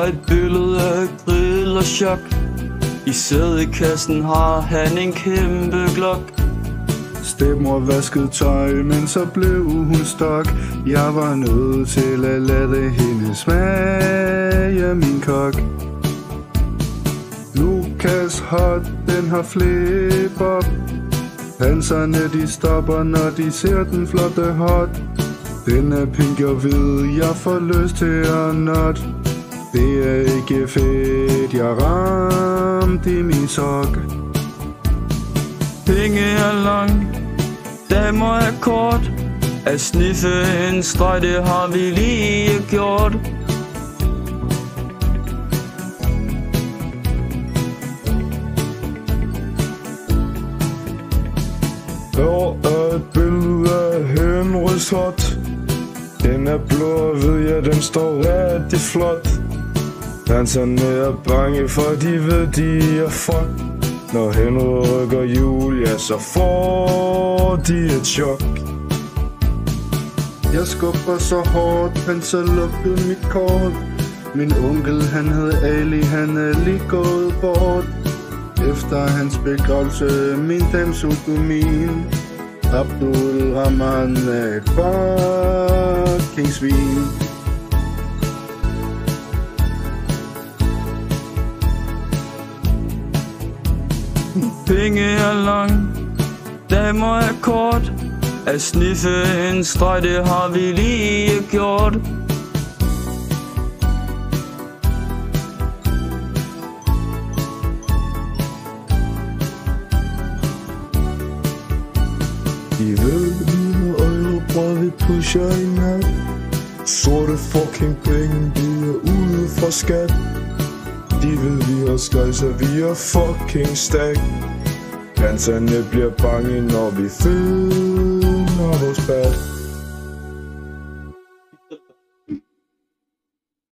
er et billede af grill og chok. I sædekassen har han en kæmpe glok. Stedmor vaskede tøj, men så blev hun stok. Jeg var nødt til at lade hende smage min kok. Lukas hot, den har flip op. Panserne de stopper, når de ser den flotte hot. Den er pink og hvid, jeg får lyst til at not. Det er ikke fedt, jeg ramte i min sok. Penge er lang, damer er kort. At sniffe en streg, det har vi lige gjort. Her er et billede af Henrys hot. Den er blå og hvid, ja, den står rigtig flot. Danserne er bange, for de ved, de er fuck. Når Henry rykker hjul, ja, så får de et chok. Jeg skubber så hårdt, han så lukkede mit kort. Min onkel, han hed Ali, han er lige gået bort. Efter hans begravelse, min dame suttede min. Abdul Rahman er et fucking svin. Penge er lang, damer er kort. At sniffe en streg, det har vi lige gjort. De ved, mine øjebrød, vi pusher i nat. Sorte fucking penge, de er ude for skat. De ved, vi har skejser, vi er fucking stack. Danserne bliver bange, når vi finder vores bad.